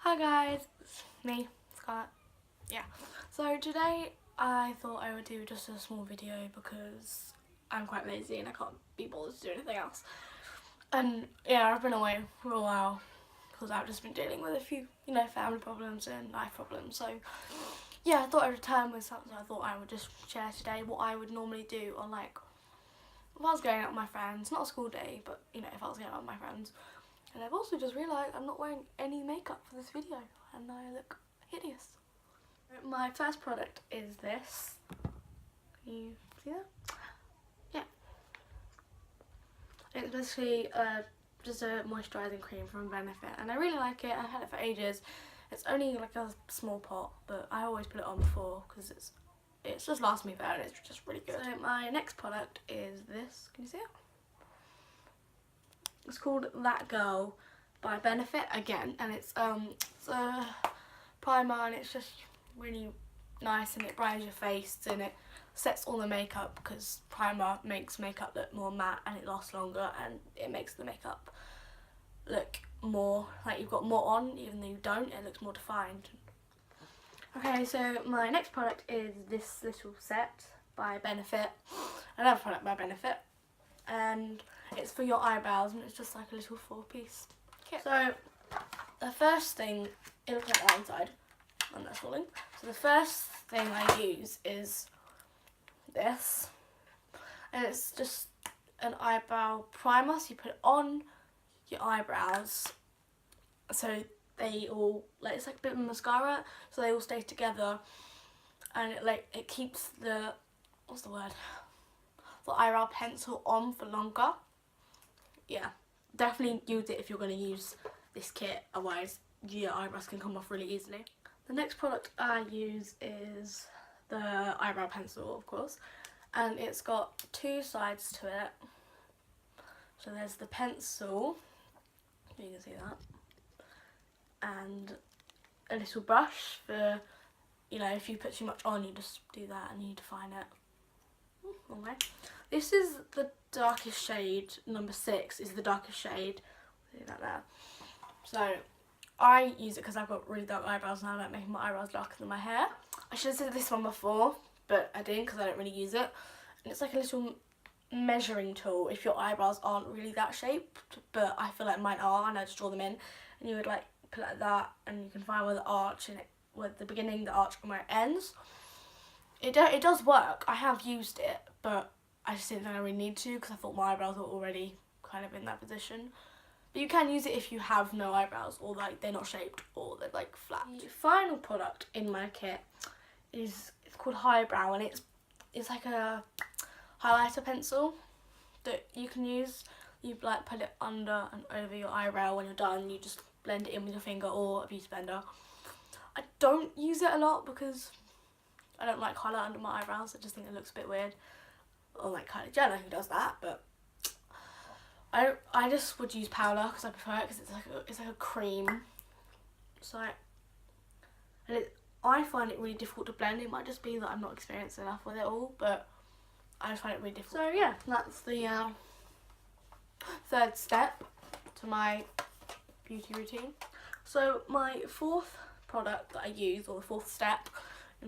Hi guys, it's me, Scarlett. Yeah, so today I thought I would do just a small video because I'm quite lazy and I can't be bothered to do anything else. And yeah, I've been away for a while because I've just been dealing with a few, family problems and life problems. So yeah, I thought I'd return with something. I thought I would just share today what I would normally do on, like, if I was going out with my friends, not a school day, but if I was going out with my friends. And I've also just realised I'm not wearing any makeup for this video and I look hideous. My first product is this. Can you see that? Yeah. It's basically just a moisturising cream from Benefit and I really like it. I've had it for ages. It's only like a small pot, but I always put it on before because it's just lasts me better and it's just really good. So my next product is this. Can you see it? It's called That Girl by Benefit again, and it's a primer and it's just really nice and it brightens your face and it sets all the makeup because primer makes makeup look more matte and it lasts longer and it makes the makeup look more like you've got more on even though you don't. It looks more defined. Okay, so my next product is this little set by Benefit, another product by Benefit, and it's for your eyebrows and it's just like a little 4-piece kit. So the first thing, it looks like that inside and that's falling. So the first thing I use is this, and it's just an eyebrow primer. So you put it on your eyebrows so they all, like, it's like a bit of mascara, so they all stay together and it keeps the, what's the word, the eyebrow pencil on for longer. Yeah, definitely use it if you're going to use this kit, otherwise your eyebrows can come off really easily. The next product I use is the eyebrow pencil, of course, and it's got two sides to it. So there's the pencil, you can see that, and a little brush for, if you put too much on, you just do that and you define it. Okay. This is the darkest shade, number 6 is the darkest shade, like that. So I use it because I've got really dark eyebrows and I like making my eyebrows darker than my hair. I should have said this one before, but I didn't because I don't really use it. And it's like a little measuring tool if your eyebrows aren't really that shaped, but I feel like mine are, and I just draw them in. And you would like put it like that, and you can find where the arch and where the beginning, the arch, and where it ends. It does work. I have used it, but I just didn't think I really need to because I thought my eyebrows were already kind of in that position. But you can use it if you have no eyebrows or like they're not shaped or they're like flat. The final product in my kit is, it's called Highbrow, and it's like a highlighter pencil that you can use. You like put it under and over your eyebrow. When you're done, you just blend it in with your finger or a beauty blender. I don't use it a lot because I don't like highlight under my eyebrows. I just think it looks a bit weird. Or like Kylie Jenner who does that, but I just would use powder because I prefer it because it's like a cream. So I find it really difficult to blend. It might just be that I'm not experienced enough with it all, but I just find it really difficult. So yeah, that's the third step to my beauty routine. So my fourth product that I use, or the fourth step,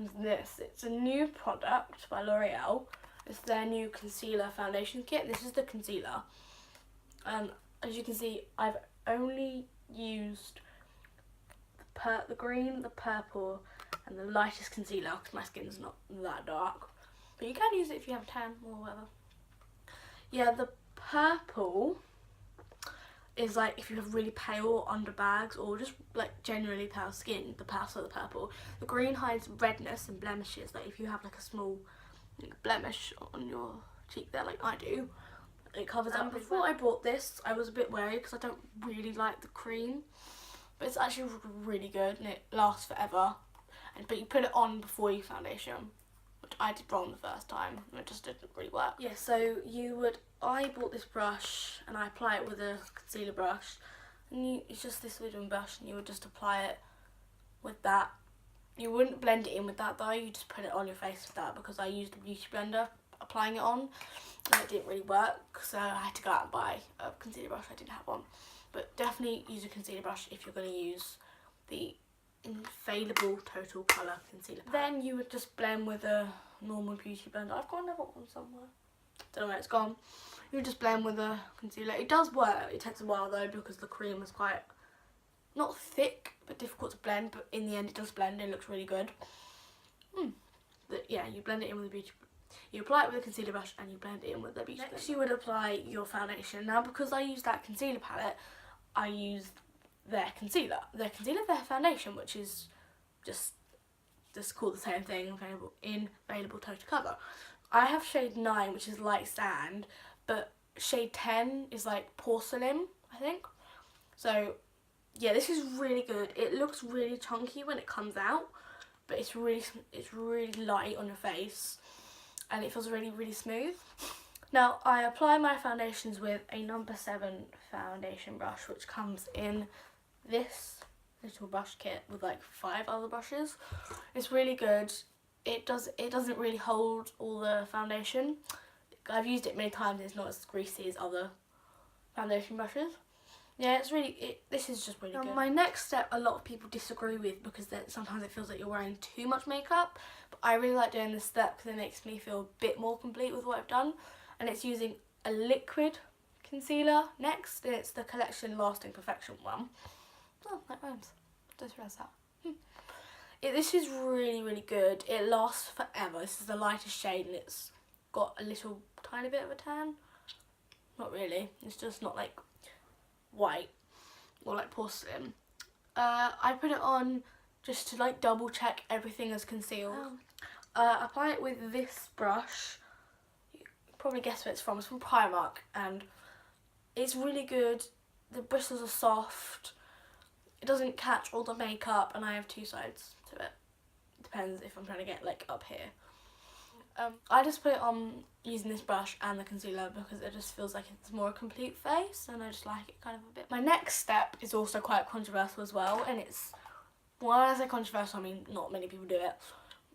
is this. It's a new product by L'Oreal. It's their new concealer foundation kit. This is the concealer. As you can see, I've only used the green, the purple, and the lightest concealer because my skin's not that dark. But you can use it if you have a tan or whatever. Yeah, the purple is like if you have really pale underbags or just like generally pale skin, the pastel of the purple. The green hides redness and blemishes, like if you have like a small blemish on your cheek there like I do, it covers up. Before I bought this I was a bit wary because I don't really like the cream, but it's actually really good and it lasts forever. But you put it on before you foundation, which I did wrong the first time and it just didn't really work. Yeah, so I bought this brush and I apply it with a concealer brush, and it's just this wooden brush and you would just apply it with that. You wouldn't blend it in with that though, you just put it on your face with that because I used a beauty blender applying it on and it didn't really work, so I had to go out and buy a concealer brush. I didn't have one. But definitely use a concealer brush if you're going to use the Infallible Total Colour Concealer palette. Then you would just blend with a normal beauty blender. I've got another one somewhere. Don't know where it's gone. You would just blend with a concealer. It does work. It takes a while though because the cream is quite, not thick, but difficult to blend. But in the end it does blend. It looks really good. But yeah, you blend it in with a beauty. You apply it with a concealer brush and you blend it in with a beauty blender. Next you would apply your foundation. Now because I used that concealer palette, I used their concealer, their foundation, which is just called the same thing, Infallible Total Cover. I have shade 9, which is light sand, but shade 10 is like porcelain, I think. So yeah, this is really good. It looks really chunky when it comes out, but it's really light on your face, and it feels really smooth. Now I apply my foundations with a number 7 foundation brush, which comes in this little brush kit with like 5 other brushes. It's really good. It doesn't really hold all the foundation. I've used it many times. It's not as greasy as other foundation brushes. Yeah, this is just really good. My next step, a lot of people disagree with because then sometimes it feels like you're wearing too much makeup. But I really like doing this step because it makes me feel a bit more complete with what I've done. And it's using a liquid concealer next. And it's the Collection Lasting Perfection one. Oh, that rhymes. Just realised that. This is really good. It lasts forever. This is the lightest shade and it's got a little tiny bit of a tan. Not really. It's just not like white or like porcelain. I put it on just to like double check everything is concealed. Apply it with this brush. You probably guess where it's from. It's from Primark and it's really good. The bristles are soft. It doesn't catch all the makeup, and I have 2 sides to it. Depends if I'm trying to get like up here. I just put it on using this brush and the concealer because it just feels like it's more a complete face, and I just like it kind of a bit. My next step is also quite controversial as well, and it's, when I say controversial, I mean not many people do it.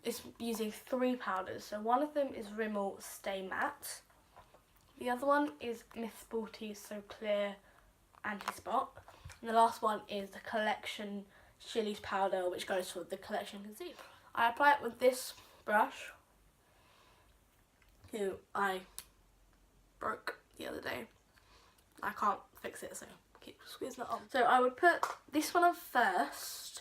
It's using 3 powders. So one of them is Rimmel Stay Matte. The other one is Miss Sporty's So Clear Anti-Spot. And the last one is the Collection Chilies powder, which goes for the Collection concealer. I apply it with this brush, who I broke the other day. I can't fix it, so keep squeezing it on. So I would put this one on first.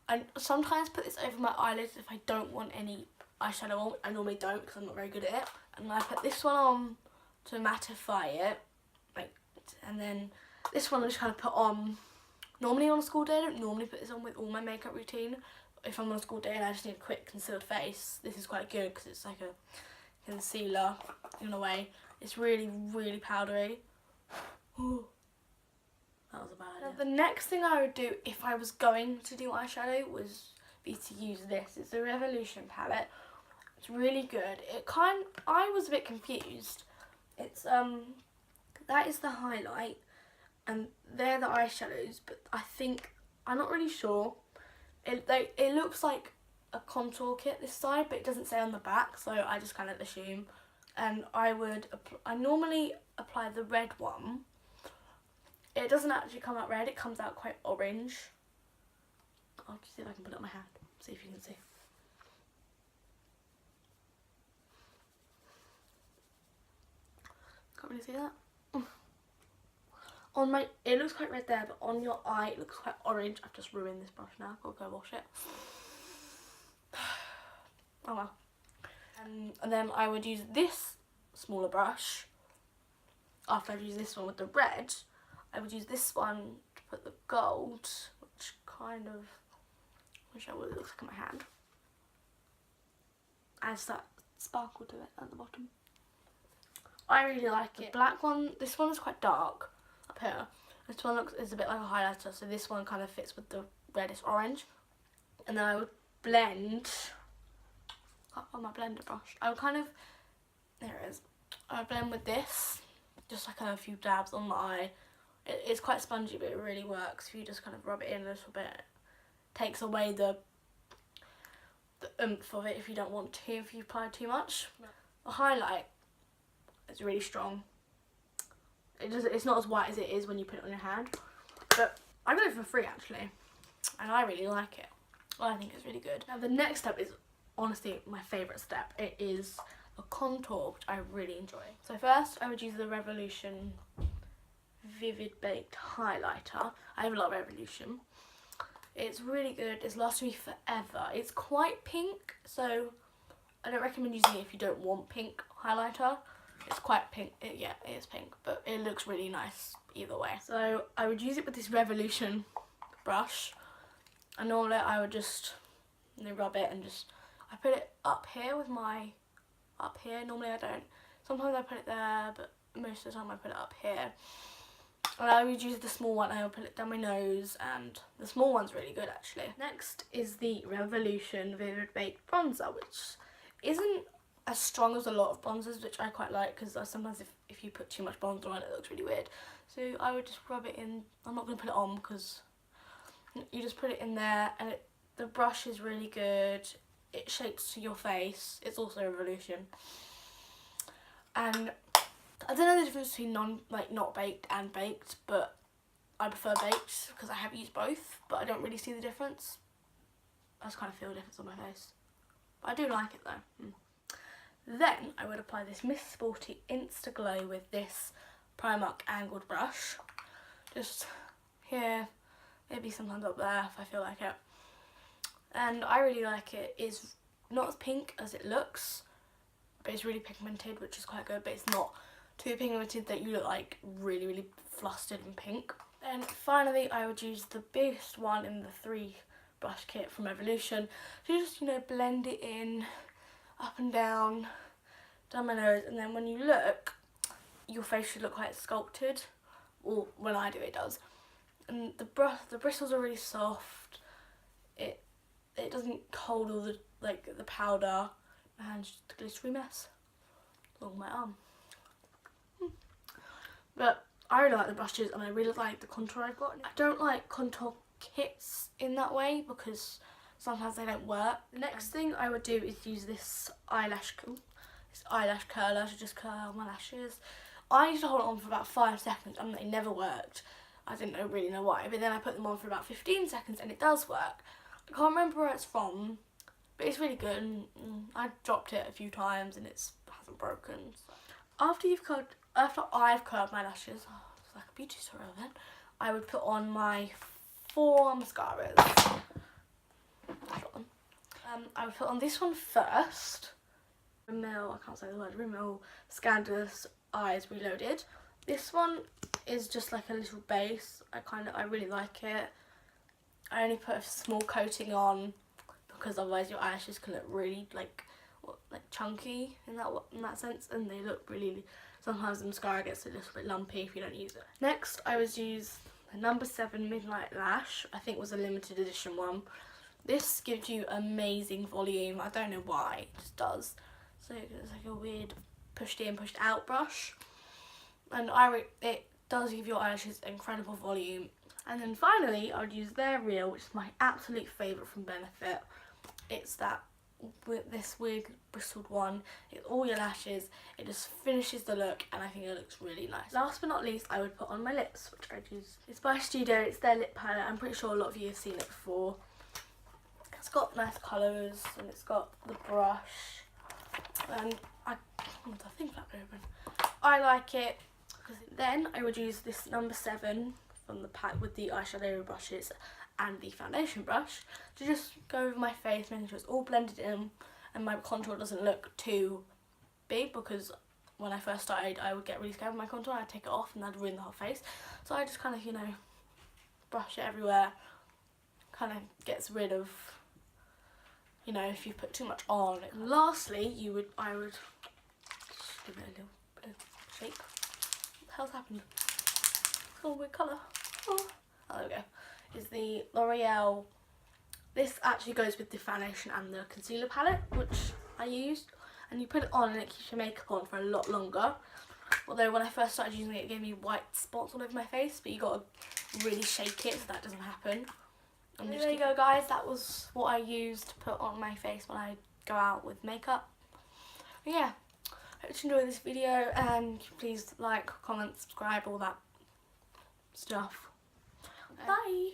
I sometimes put this over my eyelids if I don't want any eyeshadow on. I normally don't because I'm not very good at it. And I put this one on to mattify it, and then this one I just kind of put on normally on a school day. I don't normally put this on with all my makeup routine. If I'm on a school day and I just need a quick concealed face, this is quite good because it's like a concealer in a way. It's really powdery. Ooh, that was a bad idea. Now, the next thing I would do if I was going to do eyeshadow was to use this. It's the Revolution palette. It's really good. I was a bit confused. It's that is the highlight. And they're the eyeshadows, but I'm not really sure. It looks like a contour kit this side, but it doesn't say on the back, so I just kind of assume. And I normally apply the red one. It doesn't actually come out red, it comes out quite orange. I'll just see if I can put it on my hand, see if you can see. Can't really see that. It looks quite red there, but on your eye it looks quite orange. I've just ruined this brush now. I'll go wash it. Oh well. And then I would use this smaller brush. After I've used this one with the red, I would use this one to put the gold, which kind of, I'll show what it looks like on my hand. Adds that sparkle to it at the bottom. I really like it. The black one, this one is quite dark up here. This one is a bit like a highlighter, so this one kind of fits with the reddish orange. And then I would blend on my blender brush. I would kind of, there it is. I would blend with this, just like a few dabs on the eye. It's quite spongy, but it really works. If you just kind of rub it in a little bit, it takes away the oomph of it if you don't want to, if you apply too much. The highlight is really strong. It's not as white as it is when you put it on your hand, but I got it for free actually. and I really like it. I think it's really good. Now the next step is honestly my favourite step. It is a contour, which I really enjoy. So first I would use the Revolution Vivid Baked Highlighter. I have a lot of Revolution. It's really good. It's lasted me forever. It's quite pink, so I don't recommend using it if you don't want pink highlighter. It's quite pink. Yeah, it is pink, but it looks really nice either way. So I would use it with this Revolution brush, and normally I would just rub it and I put it up here with my Normally I don't. Sometimes I put it there, but most of the time I put it up here. And I would use the small one. I would put it down my nose, and the small one's really good actually. Next is the Revolution Vivid Baked Bronzer, which isn't as strong as a lot of bronzers, which I quite like, because sometimes if you put too much bronzer on, it looks really weird. So I would just rub it in. I'm not going to put it on because you just put it in there, and the brush is really good. It shapes to your face. It's also Revolution. And I don't know the difference between not baked and baked, but I prefer baked because I have used both, but I don't really see the difference. I just kind of feel a difference on my face. But I do like it though. Then I would apply this Miss Sporty Insta Glow with this Primark angled brush. Just here, maybe sometimes up there if I feel like it. And I really like it. It's not as pink as it looks, but it's really pigmented, which is quite good, but it's not too pigmented that you look like really, really flustered and pink. And finally, I would use the biggest one in the 3 brush kit from Revolution to just, blend it in, up and down my nose, and then when you look, your face should look quite sculpted, or when I do it does. And the bristles are really soft. It doesn't hold all the powder. My hand's just a glittery mess along my arm. But I really like the brushes, and I really like the contour I've got. I don't like contour kits in that way because sometimes they don't work. The next thing I would do is use this eyelash curler to just curl my lashes. I used to hold it on for about 5 seconds and they never worked. I didn't really know why, but then I put them on for about 15 seconds and it does work. I can't remember where it's from, but it's really good. And I dropped it a few times and it hasn't broken. After I've curled my lashes, it's like a beauty tutorial then, I would put on my 4 mascaras. I would put on this one first. Rimmel, I can't say the word, Rimmel Scandalous Eyes Reloaded. This one is just like a little base. I really like it. I only put a small coating on because otherwise your eyelashes can look really like chunky in that sense, and they look really, sometimes the mascara gets a little bit lumpy if you don't use it. Next I would use the number 7 Midnight Lash. I think it was a limited edition one. This gives you amazing volume. I don't know why, it just does. So it's like a weird pushed in, pushed out brush. And it does give your eyelashes incredible volume. And then finally, I would use their Real, which is my absolute favourite from Benefit. It's this weird bristled one. It's all your lashes. It just finishes the look, and I think it looks really nice. Last but not least, I would put on my lips, which I'd use. It's by Studio. It's their lip palette. I'm pretty sure a lot of you have seen it before. It's got nice colours, and it's got the brush. And I think that open. I like it. Then I would use this number 7 from the pack with the eyeshadow brushes and the foundation brush to just go over my face, making sure it's all blended in and my contour doesn't look too big, because when I first started I would get really scared with my contour. I'd take it off and that'd ruin the whole face. So I just kind of, brush it everywhere. Kind of gets rid of, if you put too much on. And lastly, I would just give it a little bit of shape. What the hell's happened? It's got a weird colour. Oh, there we go. Is the L'Oreal. This actually goes with the foundation and the concealer palette, which I used. And you put it on and it keeps your makeup on for a lot longer. Although when I first started using it, it gave me white spots all over my face, but you got to really shake it so that doesn't happen. And there you go, guys. That was what I used to put on my face when I go out with makeup. But yeah, hope you enjoyed this video, and please like, comment, subscribe, all that stuff. Bye.